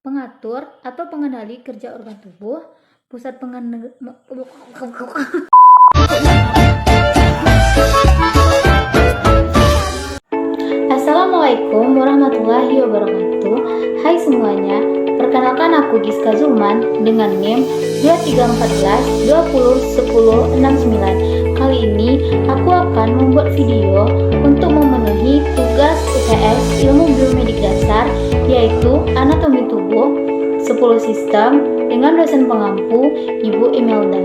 pengatur atau pengendali kerja organ tubuh, pusat pengendali. Assalamualaikum warahmatullahi wabarakatuh. Hai semuanya, perkenalkan aku Giska Zulman dengan NIM 2314 20 10 69. Kali ini aku akan membuat video untuk memenuhi tugas UTS Ilmu Biomedik Dasar, yaitu Anatomi Tubuh 10 Sistem dengan dosen pengampu Ibu Imelda.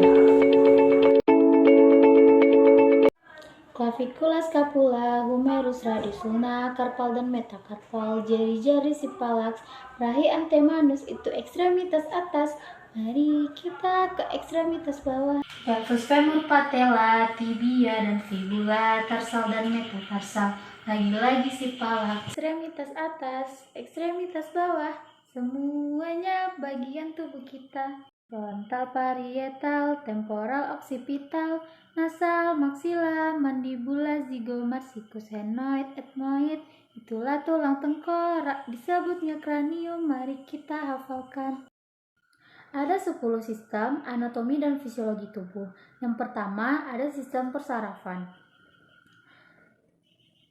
Clavicula, scapula, humerus, radius ulna, karpal dan metakarpal, jari-jari sipalaks, rahi antemanus itu ekstremitas atas. Mari kita ke ekstremitas bawah. Pelvis, femur, patella, tibia dan fibula, tarsal dan metatarsal. Lagi-lagi sipalaks. Ekstremitas atas, ekstremitas bawah. Semuanya bagian tubuh kita. Frontal, parietal, temporal, occipital, nasal, maxilla, mandibula, zygomaticus, sphenoid, ethmoid. Itulah tulang tengkorak, disebutnya kranium. Mari kita hafalkan. Ada 10 sistem anatomi dan fisiologi tubuh. Yang pertama ada sistem persarafan.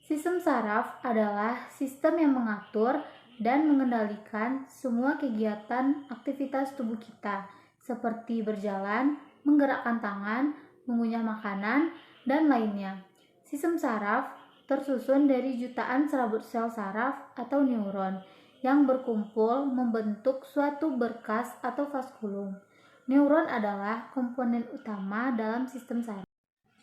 Sistem saraf adalah sistem yang mengatur dan mengendalikan semua kegiatan aktivitas tubuh kita, seperti berjalan, menggerakkan tangan, mengunyah makanan, dan lainnya. Sistem saraf tersusun dari jutaan serabut sel saraf atau neuron yang berkumpul membentuk suatu berkas atau vaskulum. Neuron adalah komponen utama dalam sistem saraf.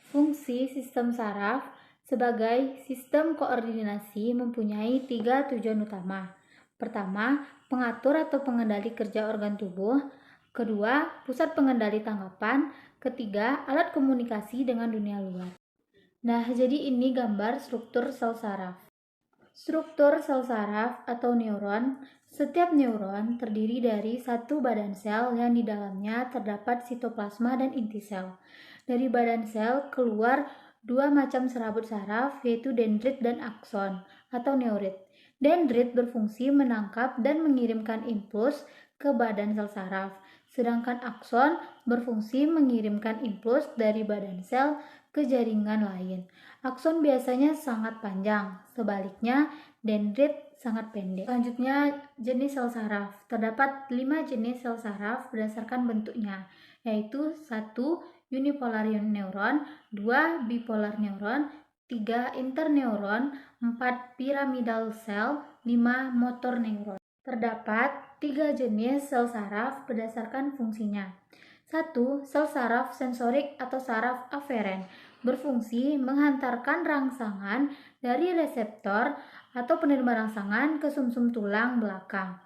Fungsi sistem saraf sebagai sistem koordinasi mempunyai 3 tujuan utama. Pertama, pengatur atau pengendali kerja organ tubuh. Kedua, pusat pengendali tangkapan. Ketiga, alat komunikasi dengan dunia luar. Nah, jadi ini gambar struktur sel saraf. Struktur sel saraf atau neuron. Setiap neuron terdiri dari satu badan sel yang di dalamnya terdapat sitoplasma dan inti sel. Dari badan sel keluar dua macam serabut saraf, yaitu dendrit dan akson atau neurit. Dendrit berfungsi menangkap dan mengirimkan impuls ke badan sel saraf, sedangkan akson berfungsi mengirimkan impuls dari badan sel ke jaringan lain. Akson biasanya sangat panjang, sebaliknya dendrit sangat pendek. Selanjutnya, jenis sel saraf. Terdapat 5 jenis sel saraf berdasarkan bentuknya, yaitu 1. Unipolar neuron, 2. Bipolar neuron, 3. Interneuron, 4. Pyramidal cell, 5. Motor neuron. Terdapat 3 jenis sel saraf berdasarkan fungsinya. 1. Sel saraf sensorik atau saraf aferen berfungsi menghantarkan rangsangan dari reseptor atau penerima rangsangan ke sumsum tulang belakang.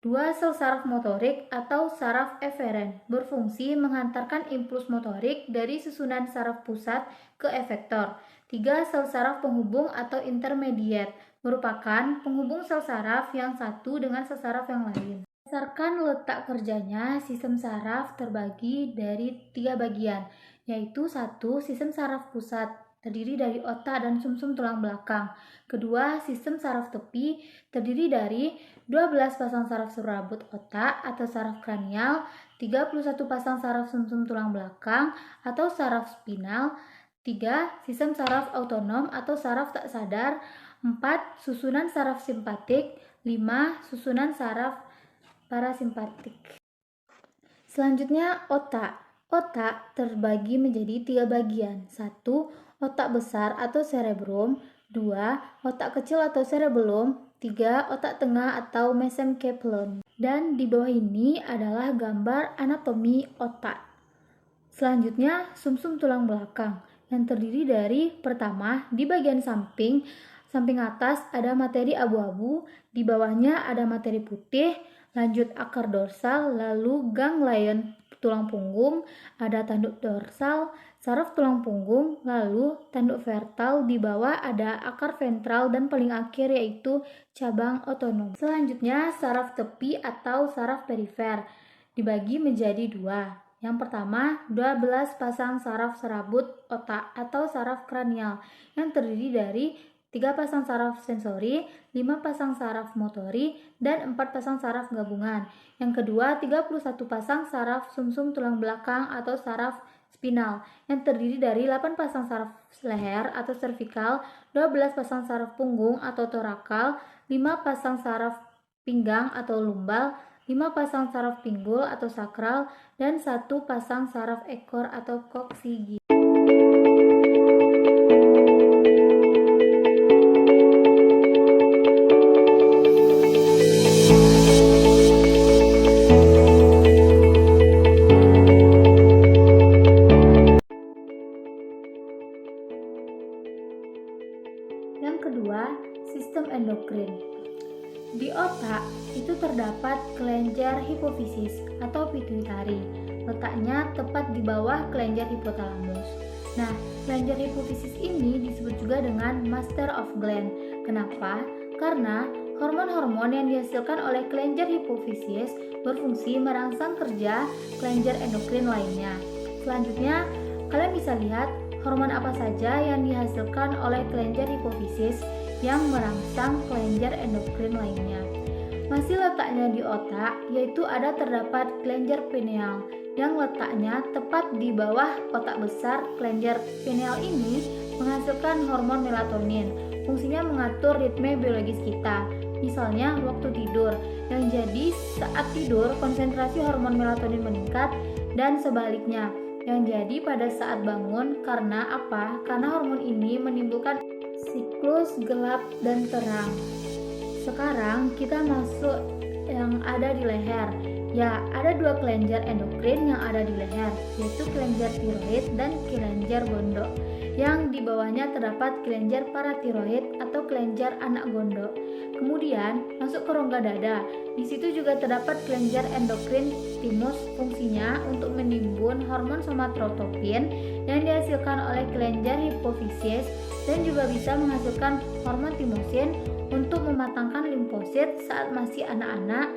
2. Sel saraf motorik atau saraf eferen berfungsi menghantarkan impuls motorik dari susunan saraf pusat ke efektor. 3. Sel saraf penghubung atau intermediate merupakan penghubung sel saraf yang satu dengan sel saraf yang lain. Berdasarkan letak kerjanya, sistem saraf terbagi dari 3 bagian, yaitu 1. Sistem saraf pusat terdiri dari otak dan sumsum tulang belakang. Kedua, sistem saraf tepi terdiri dari 12 pasang saraf serabut otak atau saraf kranial, 31 pasang saraf sumsum tulang belakang atau saraf spinal. 3. Sistem saraf autonom atau saraf tak sadar. 4. Susunan saraf simpatik. 5. Susunan saraf parasimpatik. Selanjutnya, otak. Otak terbagi menjadi 3 bagian. 1. Otak besar atau cerebrum. 2. Otak kecil atau cerebellum. 3. Otak tengah atau mesencephalon. Dan di bawah ini adalah gambar anatomi otak. Selanjutnya, sumsum tulang belakang yang terdiri dari pertama, di bagian samping atas ada materi abu-abu, di bawahnya ada materi putih, lanjut akar dorsal, lalu ganglion tulang punggung, ada tanduk dorsal, saraf tulang punggung, lalu tanduk vertebral, di bawah ada akar ventral, dan paling akhir yaitu cabang otonom. Selanjutnya, saraf tepi atau saraf perifer dibagi menjadi 2. Yang pertama, 12 pasang saraf serabut otak atau saraf kranial yang terdiri dari 3 pasang saraf sensori, 5 pasang saraf motori, dan 4 pasang saraf gabungan. Yang kedua, 31 pasang saraf sumsum tulang belakang atau saraf spinal yang terdiri dari 8 pasang saraf leher atau cervical, 12 pasang saraf punggung atau thoracal, 5 pasang saraf pinggang atau lumbal, 5 pasang saraf pinggul atau sakral, dan 1 pasang saraf ekor atau koksigi. Yang kedua, sistem endokrin. Di otak itu terdapat kelenjar hipofisis atau pituitari. Letaknya tepat di bawah kelenjar hipotalamus. Nah, kelenjar hipofisis ini disebut juga dengan master of gland. Kenapa? Karena hormon-hormon yang dihasilkan oleh kelenjar hipofisis berfungsi merangsang kerja kelenjar endokrin lainnya. Selanjutnya, kalian bisa lihat hormon apa saja yang dihasilkan oleh kelenjar hipofisis yang merangsang kelenjar endokrin lainnya. Masih letaknya di otak, yaitu terdapat kelenjar pineal yang letaknya tepat di bawah otak besar. Kelenjar pineal ini menghasilkan hormon melatonin. Fungsinya mengatur ritme biologis kita. Misalnya waktu tidur, yang jadi saat tidur konsentrasi hormon melatonin meningkat, dan sebaliknya yang jadi pada saat bangun. Karena apa? Karena hormon ini menimbulkan siklus gelap dan terang. Sekarang kita masuk yang ada di leher. Ya, ada 2 kelenjar endokrin yang ada di leher, yaitu kelenjar tiroid dan kelenjar gondok. Yang di bawahnya terdapat kelenjar paratiroid atau kelenjar anak gondok. Kemudian masuk ke rongga dada. Di situ juga terdapat kelenjar endokrin timus, fungsinya untuk menimbun hormon somatotropin yang dihasilkan oleh kelenjar hipofisis dan juga bisa menghasilkan hormon timosin untuk mematangkan limfosit saat masih anak-anak.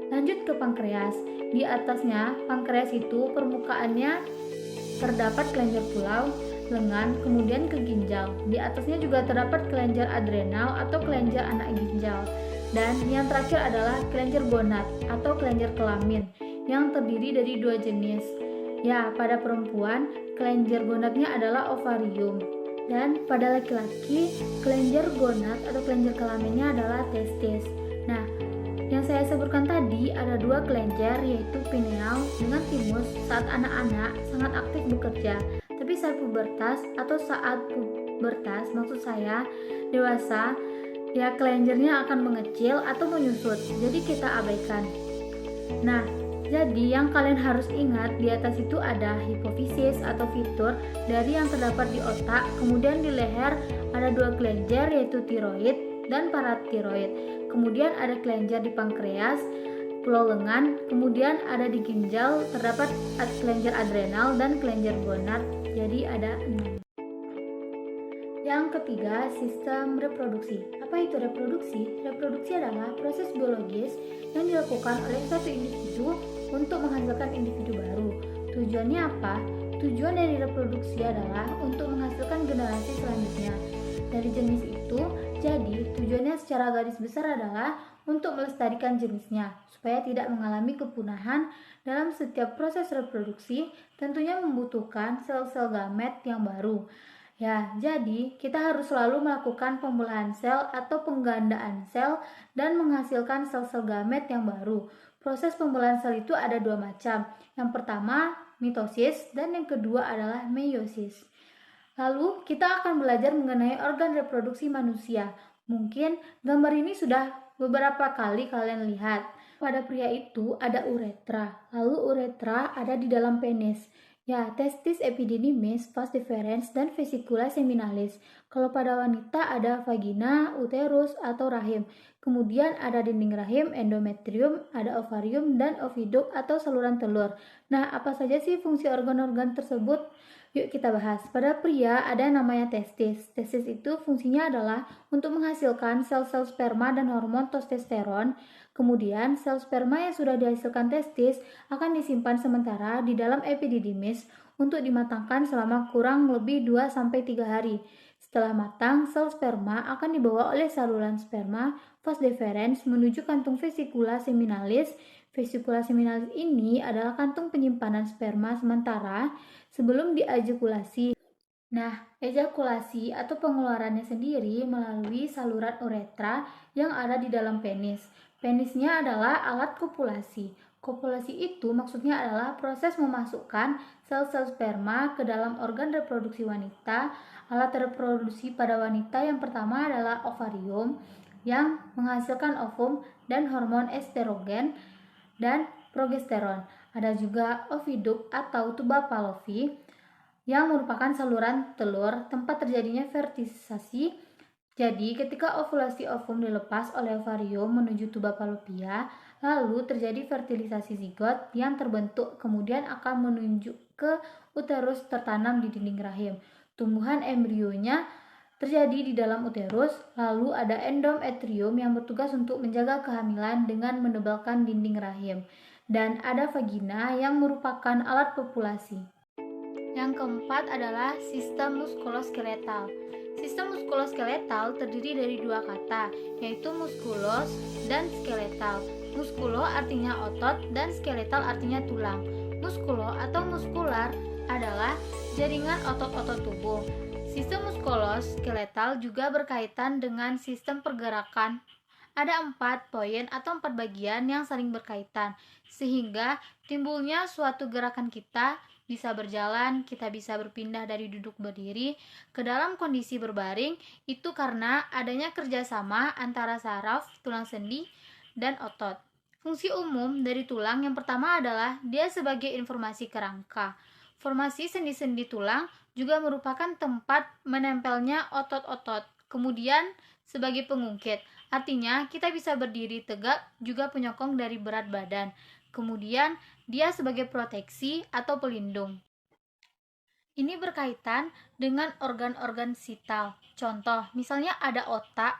Lanjut ke pankreas. Di atasnya pankreas itu permukaannya terdapat kelenjar pulau, lengan, kemudian ke ginjal. Di atasnya juga terdapat kelenjar adrenal atau kelenjar anak ginjal. Dan yang terakhir adalah kelenjar gonad atau kelenjar kelamin yang terdiri dari 2 jenis. Ya, pada perempuan kelenjar gonadnya adalah ovarium, dan pada laki-laki kelenjar gonad atau kelenjar kelaminnya adalah testis. Nah, yang saya sebutkan tadi ada 2 kelenjar, yaitu pineal dengan timus saat anak-anak sangat aktif bekerja. Tapi saat pubertas maksud saya dewasa, ya kelenjarnya akan mengecil atau menyusut. Jadi kita abaikan. Nah, jadi yang kalian harus ingat di atas itu ada hipofisis atau fitur dari yang terdapat di otak. Kemudian di leher ada 2 kelenjar, yaitu tiroid dan paratiroid. Kemudian ada kelenjar di pankreas, pulau lengan. Kemudian ada di ginjal terdapat kelenjar adrenal dan kelenjar gonad. Jadi ada 6. Yang ketiga, sistem reproduksi. Apa itu reproduksi? Reproduksi adalah proses biologis yang dilakukan oleh satu individu untuk menghasilkan individu baru. Tujuannya apa? Tujuan dari reproduksi adalah untuk menghasilkan generasi selanjutnya dari jenis itu. Jadi tujuannya secara garis besar adalah untuk melestarikan jenisnya supaya tidak mengalami kepunahan. Dalam setiap proses reproduksi tentunya membutuhkan sel-sel gamet yang baru. Ya, jadi kita harus selalu melakukan pembelahan sel atau penggandaan sel dan menghasilkan sel-sel gamet yang baru. Proses pembelahan sel itu ada 2 macam. Yang pertama mitosis dan yang kedua adalah meiosis. Lalu kita akan belajar mengenai organ reproduksi manusia. Mungkin gambar ini sudah beberapa kali kalian lihat. Pada pria itu ada uretra, lalu uretra ada di dalam penis. Ya, testis epididymis, vas deferens, dan vesicula seminalis. Kalau pada wanita ada vagina, uterus, atau rahim. Kemudian ada dinding rahim, endometrium, ada ovarium, dan oviduk atau saluran telur. Nah, apa saja sih fungsi organ-organ tersebut? Yuk kita bahas. Pada pria ada yang namanya testis. Testis itu fungsinya adalah untuk menghasilkan sel-sel sperma dan hormon testosteron. Kemudian sel sperma yang sudah dihasilkan testis akan disimpan sementara di dalam epididymis untuk dimatangkan selama kurang lebih 2-3 hari. Setelah matang, sel sperma akan dibawa oleh saluran sperma vas deferens menuju kantung vesikula seminalis. Vesikula seminalis ini adalah kantung penyimpanan sperma sementara sebelum diejakulasi. Nah, ejakulasi atau pengeluarannya sendiri melalui saluran uretra yang ada di dalam penis. Penisnya adalah alat kopulasi. Kopulasi itu maksudnya adalah proses memasukkan sel-sel sperma ke dalam organ reproduksi wanita. Alat reproduksi pada wanita yang pertama adalah ovarium yang menghasilkan ovum dan hormon estrogen dan progesteron. Ada juga oviduct atau tuba Fallopi yang merupakan saluran telur tempat terjadinya fertilisasi. Jadi, ketika ovulasi ovum dilepas oleh ovarium menuju tuba Falloppia, lalu terjadi fertilisasi zigot yang terbentuk kemudian akan menunjuk ke uterus tertanam di dinding rahim. Tumbuhan embrionya terjadi di dalam uterus, lalu ada endometrium yang bertugas untuk menjaga kehamilan dengan menebalkan dinding rahim, dan ada vagina yang merupakan alat populasi. Yang keempat adalah sistem muskuloskeletal. Sistem muskuloskeletal terdiri dari dua kata, yaitu muskulos dan skeletal. Muskulo artinya otot dan skeletal artinya tulang. Muskulo atau muskular adalah jaringan otot-otot tubuh. Sistem muskuloskeletal juga berkaitan dengan sistem pergerakan. Ada 4 poin atau 4 bagian yang saling berkaitan, sehingga timbulnya suatu gerakan kita bisa berjalan, kita bisa berpindah dari duduk berdiri ke dalam kondisi berbaring, itu karena adanya kerjasama antara saraf, tulang sendi, dan otot. Fungsi umum dari tulang yang pertama adalah dia sebagai informasi kerangka. Formasi sendi-sendi tulang juga merupakan tempat menempelnya otot-otot. Kemudian sebagai pengungkit, artinya kita bisa berdiri tegak, juga penyokong dari berat badan. Kemudian dia sebagai proteksi atau pelindung. Ini berkaitan dengan organ-organ vital. Contoh, misalnya ada otak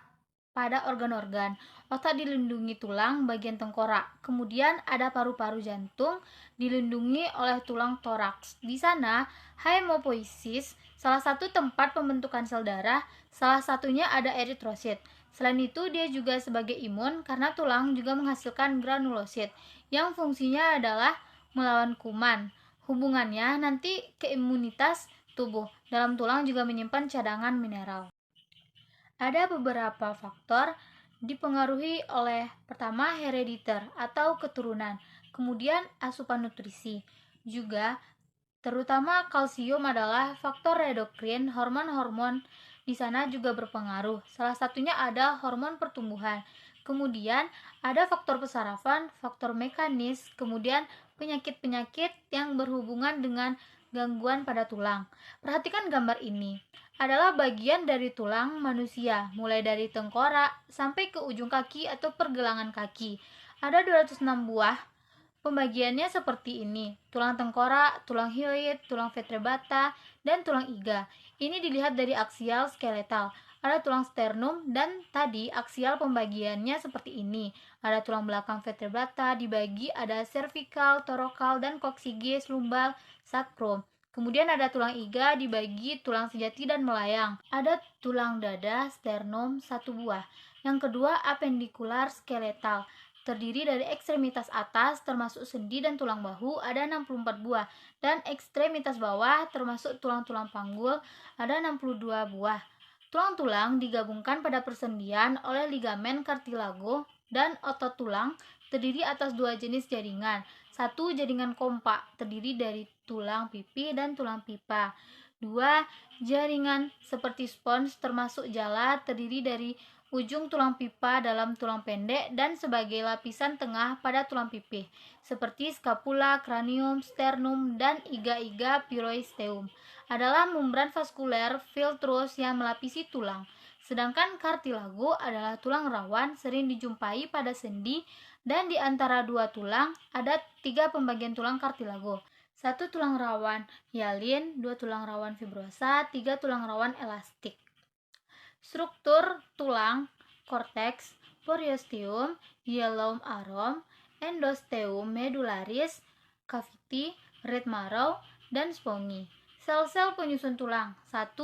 pada organ-organ. Otak dilindungi tulang bagian tengkorak. Kemudian ada paru-paru jantung dilindungi oleh tulang toraks. Di sana, hemopoiesis, salah satu tempat pembentukan sel darah, salah satunya ada eritrosit. Selain itu, dia juga sebagai imun karena tulang juga menghasilkan granulosit yang fungsinya adalah melawan kuman. Hubungannya nanti ke imunitas tubuh. Dalam tulang juga menyimpan cadangan mineral. Ada beberapa faktor dipengaruhi oleh pertama herediter atau keturunan, kemudian asupan nutrisi. Juga terutama kalsium adalah faktor endokrin, hormon-hormon di sana juga berpengaruh. Salah satunya ada hormon pertumbuhan. Kemudian ada faktor pesarafan, faktor mekanis, kemudian penyakit-penyakit yang berhubungan dengan gangguan pada tulang. Perhatikan gambar ini. Adalah bagian dari tulang manusia, mulai dari tengkorak sampai ke ujung kaki atau pergelangan kaki. Ada 206 buah. Pembagiannya seperti ini: tulang tengkorak, tulang hyoid, tulang vertebrata, dan tulang iga. Ini dilihat dari aksial skeletal. Ada tulang sternum dan tadi aksial pembagiannya seperti ini. Ada tulang belakang vertebrata dibagi ada cervical, thoracal, dan coccygeus, lumbal, sacrum. Kemudian ada tulang iga dibagi tulang sejati dan melayang. Ada tulang dada, sternum, 1 buah. Yang kedua apendikular skeletal, terdiri dari ekstremitas atas termasuk sendi dan tulang bahu ada 64 buah, dan ekstremitas bawah termasuk tulang-tulang panggul ada 62 buah. Tulang-tulang digabungkan pada persendian oleh ligamen kartilago, dan otot tulang terdiri atas 2 jenis jaringan. 1 jaringan kompak terdiri dari tulang pipi dan tulang pipa. 2 jaringan seperti spons termasuk jala terdiri dari ujung tulang pipa dalam tulang pendek dan sebagai lapisan tengah pada tulang pipih, seperti scapula, cranium, sternum, dan iga-iga piroisteum. Adalah membran vaskuler filtrus yang melapisi tulang. Sedangkan kartilago adalah tulang rawan sering dijumpai pada sendi, dan di antara 2 tulang ada 3 pembagian tulang kartilago. 1 tulang rawan hyalin, 2 tulang rawan fibrosa, 3 tulang rawan elastik. Struktur tulang: korteks, periosteum, hilum arum, endosteum medullaris, cavity, red marrow, dan spongy. Sel-sel penyusun tulang: 1.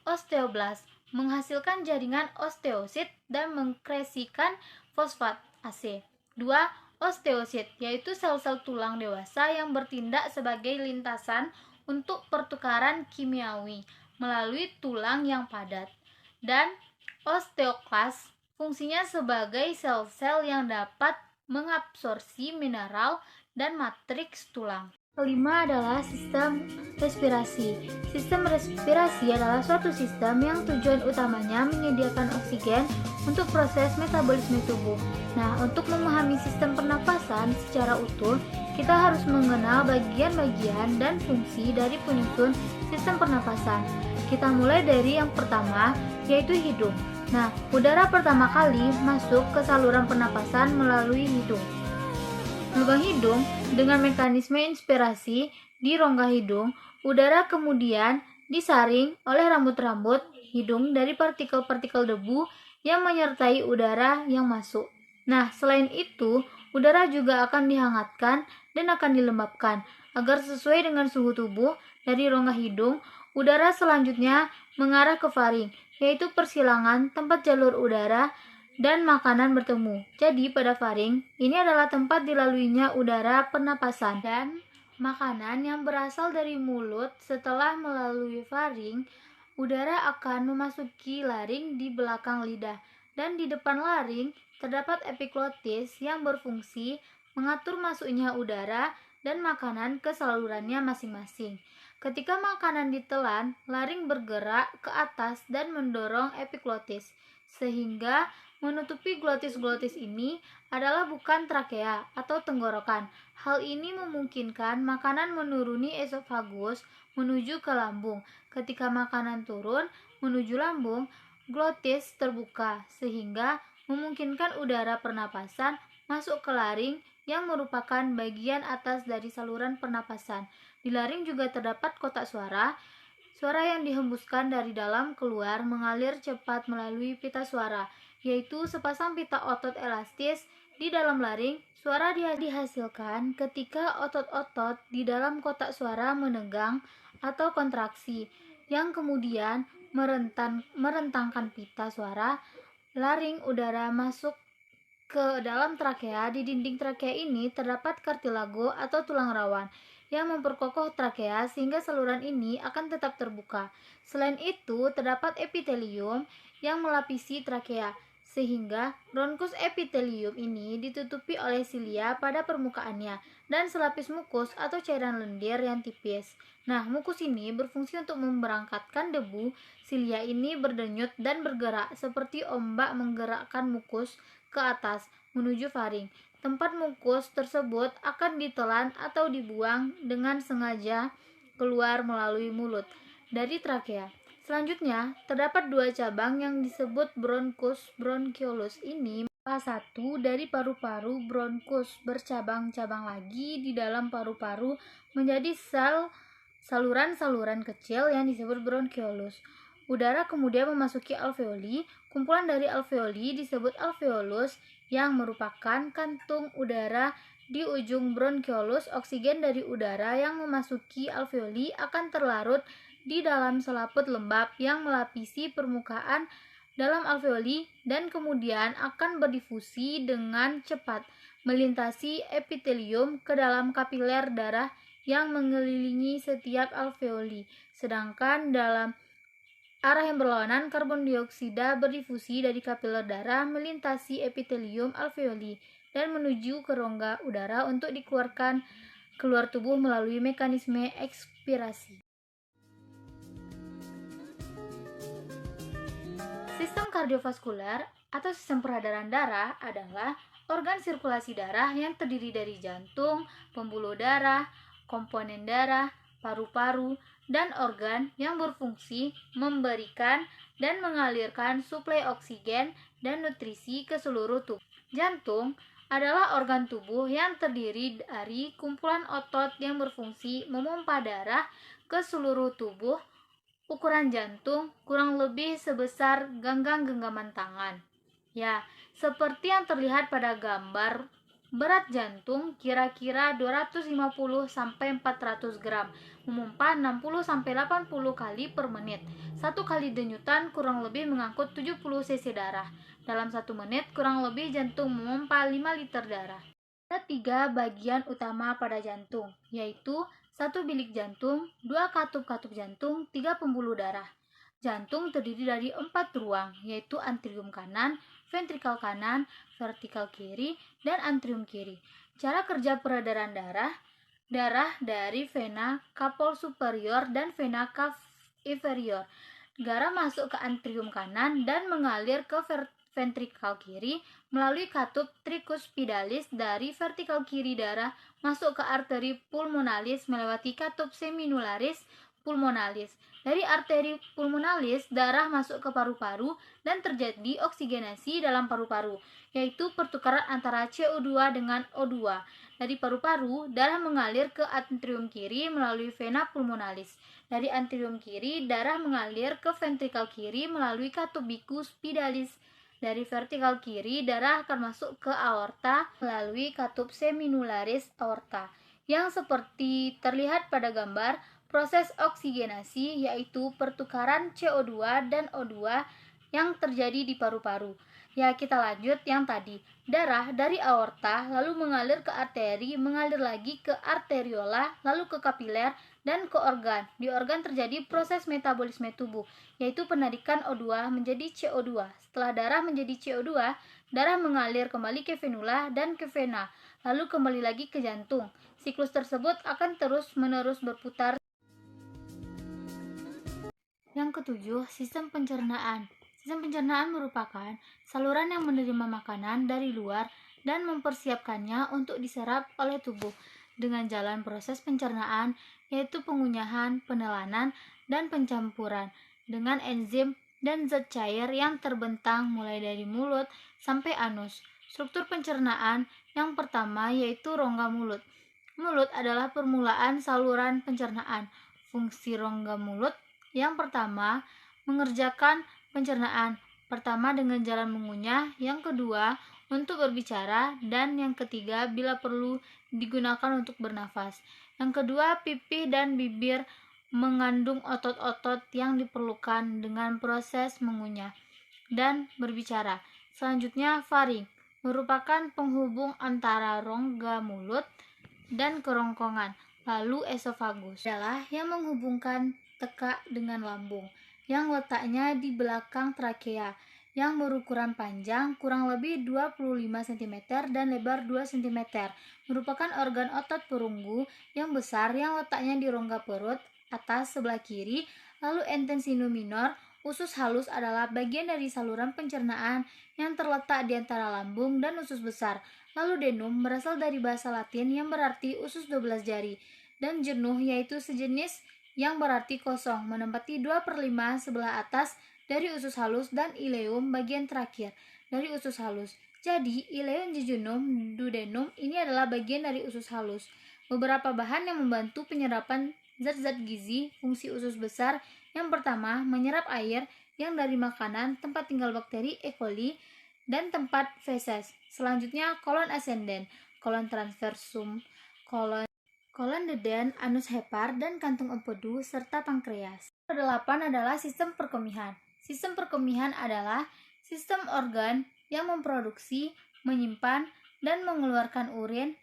osteoblast, menghasilkan jaringan osteosit dan mengkresikan fosfat AC. 2. Osteosit, yaitu sel-sel tulang dewasa yang bertindak sebagai lintasan untuk pertukaran kimiawi melalui tulang yang padat. Dan osteoklas, fungsinya sebagai sel-sel yang dapat mengabsorpsi mineral dan matriks tulang. Kelima adalah sistem respirasi. Sistem respirasi adalah suatu sistem yang tujuan utamanya menyediakan oksigen untuk proses metabolisme tubuh. Nah, untuk memahami sistem pernapasan secara utuh, kita harus mengenal bagian-bagian dan fungsi dari penyusun sistem pernapasan. Kita mulai dari yang pertama, yaitu hidung. Nah, udara pertama kali masuk ke saluran pernapasan melalui hidung. Lubang hidung dengan mekanisme inspirasi di rongga hidung, udara kemudian disaring oleh rambut-rambut hidung dari partikel-partikel debu yang menyertai udara yang masuk. Nah, selain itu, udara juga akan dihangatkan dan akan dilembabkan agar sesuai dengan suhu tubuh dari rongga hidung. Udara selanjutnya mengarah ke faring, yaitu persilangan tempat jalur udara dan makanan bertemu. Jadi pada faring, ini adalah tempat dilaluinya udara pernapasan. Dan makanan yang berasal dari mulut setelah melalui faring, udara akan memasuki laring di belakang lidah. Dan di depan laring terdapat epiglotis yang berfungsi mengatur masuknya udara dan makanan ke salurannya masing-masing. Ketika makanan ditelan, laring bergerak ke atas dan mendorong epiglotis, sehingga menutupi glotis-glotis ini adalah bukan trakea atau tenggorokan. Hal ini memungkinkan makanan menuruni esofagus menuju ke lambung. Ketika makanan turun menuju lambung, glotis terbuka sehingga memungkinkan udara pernapasan masuk ke laring yang merupakan bagian atas dari saluran pernapasan. Di laring juga terdapat kotak suara. Suara yang dihembuskan dari dalam keluar mengalir cepat melalui pita suara, yaitu sepasang pita otot elastis di dalam laring. Suara dihasilkan ketika otot-otot di dalam kotak suara menegang atau kontraksi, yang kemudian merentangkan pita suara. Laring udara masuk ke dalam trakea. Di dinding trakea ini terdapat kartilago atau tulang rawan yang memperkokoh trakea sehingga saluran ini akan tetap terbuka. Selain itu, terdapat epitelium yang melapisi trakea, sehingga bronkus epitelium ini ditutupi oleh silia pada permukaannya dan selapis mukus atau cairan lendir yang tipis. Nah, mukus ini berfungsi untuk memberangkatkan debu. Silia ini berdenyut dan bergerak seperti ombak menggerakkan mukus ke atas menuju faring. Tempat mukus tersebut akan ditelan atau dibuang dengan sengaja keluar melalui mulut dari trakea. Selanjutnya, terdapat dua cabang yang disebut bronkus bronchiolus. Ini salah satu dari paru-paru bronkus bercabang-cabang lagi di dalam paru-paru menjadi saluran-saluran kecil yang disebut bronchiolus. Udara kemudian memasuki alveoli. Kumpulan dari alveoli disebut alveolus yang merupakan kantung udara di ujung bronchiolus. Oksigen dari udara yang memasuki alveoli akan terlarut di dalam selaput lembab yang melapisi permukaan dalam alveoli dan kemudian akan berdifusi dengan cepat melintasi epitelium ke dalam kapiler darah yang mengelilingi setiap alveoli. Sedangkan dalam arah yang berlawanan, karbon dioksida berdifusi dari kapiler darah melintasi epitelium alveoli dan menuju ke rongga udara untuk dikeluarkan keluar tubuh melalui mekanisme ekspirasi. Sistem kardiovaskular atau sistem peredaran darah adalah organ sirkulasi darah yang terdiri dari jantung, pembuluh darah, komponen darah, paru-paru, dan organ yang berfungsi memberikan dan mengalirkan suplai oksigen dan nutrisi ke seluruh tubuh. Jantung adalah organ tubuh yang terdiri dari kumpulan otot yang berfungsi memompa darah ke seluruh tubuh. Ukuran jantung kurang lebih sebesar genggaman tangan. Ya, seperti yang terlihat pada gambar Berat jantung kira-kira 250-400 gram, memompa 60-80 kali per menit. 1 kali denyutan kurang lebih mengangkut 70 cc darah. Dalam 1 menit kurang lebih jantung memompa 5 liter darah. Ada 3 bagian utama pada jantung, yaitu 1 bilik jantung, 2 katup-katup jantung, 3 pembuluh darah. Jantung terdiri dari 4 ruang, yaitu antrium kanan, ventrikal kanan, vertikal kiri, dan antrium kiri. Cara kerja peredaran darah dari vena cava superior dan vena cava inferior. Darah masuk ke antrium kanan dan mengalir ke ventrikal kiri melalui katup tricuspidalis. Dari vertikal kiri darah masuk ke arteri pulmonalis melewati katup seminularis pulmonalis. Dari arteri pulmonalis, darah masuk ke paru-paru dan terjadi oksigenasi dalam paru-paru, yaitu pertukaran antara CO2 dengan O2. Dari paru-paru, darah mengalir ke antrium kiri melalui vena pulmonalis. Dari antrium kiri, darah mengalir ke ventrikal kiri melalui katup bicuspidalis. Dari vertikal kiri, darah akan masuk ke aorta melalui katup seminularis aorta. Yang seperti terlihat pada gambar, proses oksigenasi yaitu pertukaran CO2 dan O2 yang terjadi di paru-paru. Ya, kita lanjut yang tadi. Darah dari aorta lalu mengalir ke arteri, mengalir lagi ke arteriola, lalu ke kapiler, dan ke organ. Di organ terjadi proses metabolisme tubuh, yaitu penarikan O2 menjadi CO2. Setelah darah menjadi CO2, darah mengalir kembali ke venula dan ke vena, lalu kembali lagi ke jantung. Siklus tersebut akan terus-menerus berputar. Yang ketujuh, sistem pencernaan. Sistem pencernaan merupakan saluran yang menerima makanan dari luar dan mempersiapkannya untuk diserap oleh tubuh dengan jalan proses pencernaan, yaitu pengunyahan, penelanan, dan pencampuran dengan enzim dan zat cair yang terbentang mulai dari mulut sampai anus. Struktur pencernaan yang pertama yaitu rongga mulut. Mulut adalah permulaan saluran pencernaan. Fungsi rongga mulut yang pertama, mengerjakan pencernaan. Pertama dengan jalan mengunyah, yang kedua untuk berbicara, dan yang ketiga bila perlu digunakan untuk bernafas. Yang kedua, pipi dan bibir mengandung otot-otot yang diperlukan dengan proses mengunyah dan berbicara. Selanjutnya, faring merupakan penghubung antara rongga mulut dan kerongkongan. Lalu esofagus adalah yang menghubungkan tekak dengan lambung, yang letaknya di belakang trakea, yang berukuran panjang kurang lebih 25 cm dan lebar 2 cm. Merupakan organ otot perunggu yang besar yang letaknya di rongga perut atas sebelah kiri. Lalu intestino minor, usus halus adalah bagian dari saluran pencernaan yang terletak di antara lambung dan usus besar. Lalu denum berasal dari bahasa Latin yang berarti usus 12 jari, dan jenuh yaitu sejenis yang berarti kosong, menempati 2/5 sebelah atas dari usus halus, dan ileum bagian terakhir dari usus halus. Jadi, ileum jejunum duodenum ini adalah bagian dari usus halus. Beberapa bahan yang membantu penyerapan zat-zat gizi fungsi usus besar. Yang pertama, menyerap air yang dari makanan, tempat tinggal bakteri E. coli, dan tempat feses. Selanjutnya, kolon ascendens, kolon transversum, kolon deden, anus hepar, dan kantung empedu, serta pankreas. Kedelapan adalah sistem perkemihan. Sistem perkemihan adalah sistem organ yang memproduksi, menyimpan, dan mengeluarkan urin.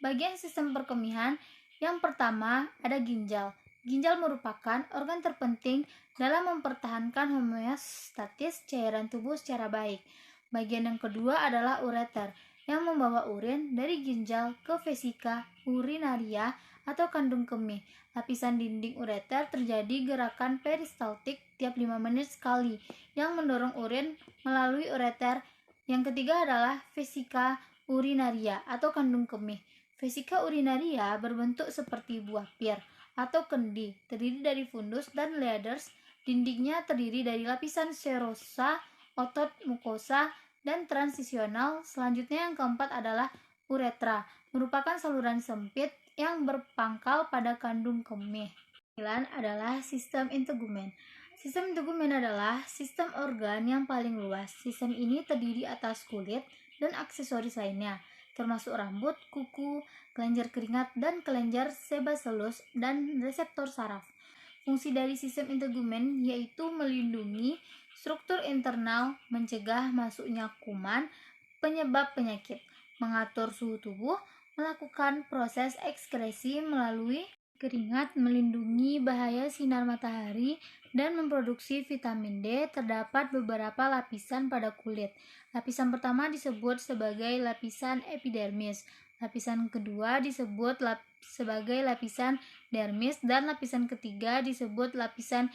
Bagian sistem perkemihan yang pertama ada ginjal. Ginjal merupakan organ terpenting dalam mempertahankan homeostatis cairan tubuh secara baik. Bagian yang kedua adalah ureter, yang membawa urin dari ginjal ke vesika urinaria atau kandung kemih. Lapisan dinding ureter terjadi gerakan peristaltik tiap 5 menit sekali yang mendorong urin melalui ureter. Yang ketiga adalah vesika urinaria atau kandung kemih. Vesika urinaria berbentuk seperti buah pir atau kendi, terdiri dari fundus dan leathers. Dindingnya terdiri dari lapisan serosa, otot mukosa, dan transisional. Selanjutnya yang keempat adalah uretra, merupakan saluran sempit yang berpangkal pada kandung kemih. Sembilan adalah sistem integumen. Sistem integumen adalah sistem organ yang paling luas. Sistem ini terdiri atas kulit dan aksesoris lainnya. termasuk rambut, kuku, kelenjar keringat, dan kelenjar sebasellus dan reseptor saraf. Fungsi dari sistem integumen yaitu melindungi struktur internal, mencegah masuknya kuman, penyebab penyakit, mengatur suhu tubuh, melakukan proses ekskresi melalui keringat, melindungi bahaya sinar matahari, dan memproduksi vitamin D. Terdapat beberapa lapisan pada kulit. Lapisan pertama disebut sebagai lapisan epidermis, lapisan kedua disebut sebagai lapisan dermis, dan lapisan ketiga disebut lapisan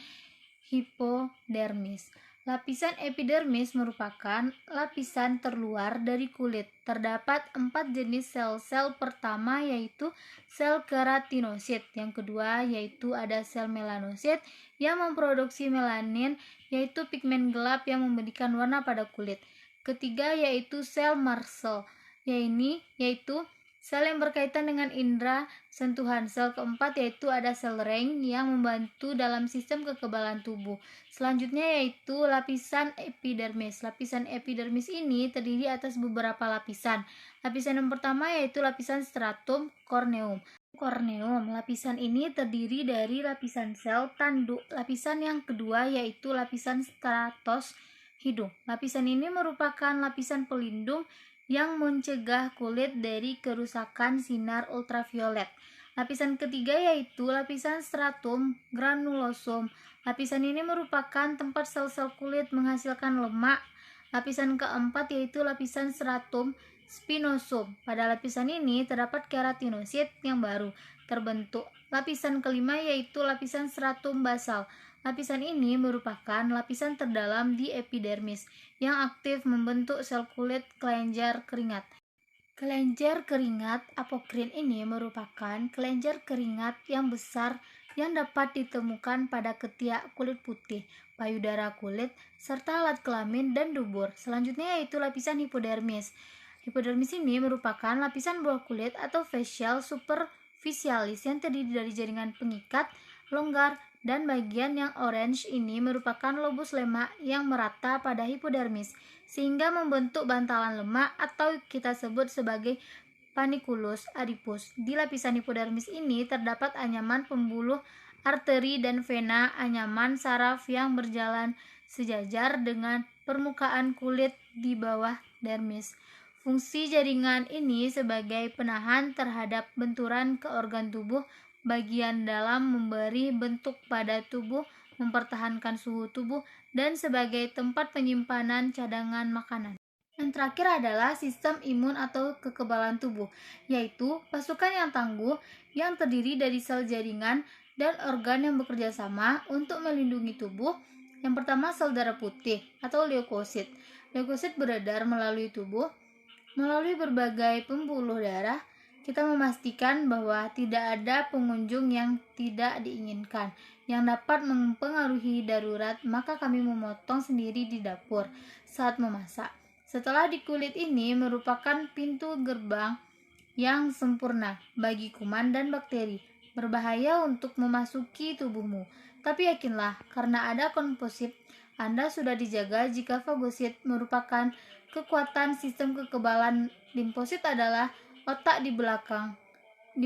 hipodermis. Lapisan epidermis merupakan lapisan terluar dari kulit. Terdapat 4 jenis sel-sel. Pertama yaitu sel keratinosit. Yang kedua yaitu ada sel melanosit yang memproduksi melanin, yaitu pigmen gelap yang memberikan warna pada kulit. Ketiga yaitu sel Marshall, yaitu sel yang berkaitan dengan indera sentuhan. Sel keempat yaitu ada sel Rank yang membantu dalam sistem kekebalan tubuh. Selanjutnya yaitu lapisan epidermis. Lapisan epidermis ini terdiri atas beberapa lapisan. Lapisan yang pertama yaitu lapisan stratum corneum. Lapisan ini terdiri dari lapisan sel tanduk. Lapisan yang kedua yaitu lapisan stratos hidung. Lapisan ini merupakan lapisan pelindung yang mencegah kulit dari kerusakan sinar ultraviolet. Lapisan ketiga yaitu lapisan stratum granulosum. Lapisan ini merupakan tempat sel-sel kulit menghasilkan lemak. Lapisan keempat yaitu lapisan stratum spinosum. Pada lapisan ini terdapat keratinosit yang baru terbentuk. Lapisan kelima yaitu lapisan stratum basal. Lapisan ini merupakan lapisan terdalam di epidermis yang aktif membentuk sel kulit kelenjar keringat. Kelenjar keringat apokrin ini merupakan kelenjar keringat yang besar yang dapat ditemukan pada ketiak kulit putih, payudara kulit, serta alat kelamin dan dubur. Selanjutnya yaitu lapisan hipodermis. Hipodermis ini merupakan lapisan bawah kulit atau facial superficialis yang terdiri dari jaringan pengikat, longgar, dan bagian yang orange ini merupakan lobus lemak yang merata pada hipodermis sehingga membentuk bantalan lemak atau kita sebut sebagai panniculus adipus. Di lapisan hipodermis ini terdapat anyaman pembuluh arteri dan vena, anyaman saraf yang berjalan sejajar dengan permukaan kulit di bawah dermis. Fungsi jaringan ini sebagai penahan terhadap benturan ke organ tubuh bagian dalam, memberi bentuk pada tubuh, mempertahankan suhu tubuh, dan sebagai tempat penyimpanan cadangan makanan. Yang terakhir adalah sistem imun atau kekebalan tubuh, yaitu pasukan yang tangguh yang terdiri dari sel jaringan dan organ yang bekerja sama untuk melindungi tubuh. Yang pertama sel darah putih atau leukosit. Leukosit beredar melalui tubuh melalui berbagai pembuluh darah. Kita memastikan bahwa tidak ada pengunjung yang tidak diinginkan yang dapat mempengaruhi darurat, maka kami memotong sendiri di dapur saat memasak. Setelah di kulit ini merupakan pintu gerbang yang sempurna bagi kuman dan bakteri, berbahaya untuk memasuki tubuhmu. Tapi yakinlah, karena ada komposit, Anda sudah dijaga. Jika fagosit merupakan kekuatan sistem kekebalan, limfosit adalah otak di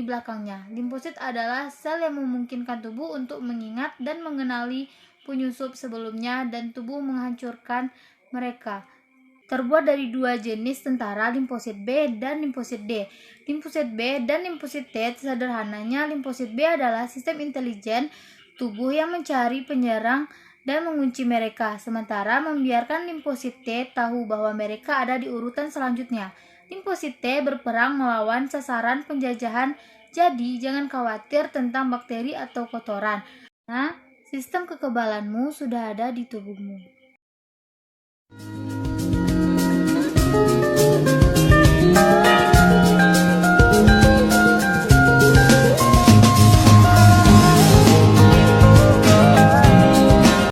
belakangnya. Limfosit adalah sel yang memungkinkan tubuh untuk mengingat dan mengenali penyusup sebelumnya dan tubuh menghancurkan mereka. Terbuat dari dua jenis tentara, limfosit B dan limfosit D. Limfosit B dan limfosit T, sederhananya limfosit B adalah sistem intelijen tubuh yang mencari penyerang dan mengunci mereka, sementara membiarkan limfosit T tahu bahwa mereka ada di urutan selanjutnya. Limfosit T berperang melawan sasaran penjajahan, jadi jangan khawatir tentang bakteri atau kotoran. Nah, sistem kekebalanmu sudah ada di tubuhmu.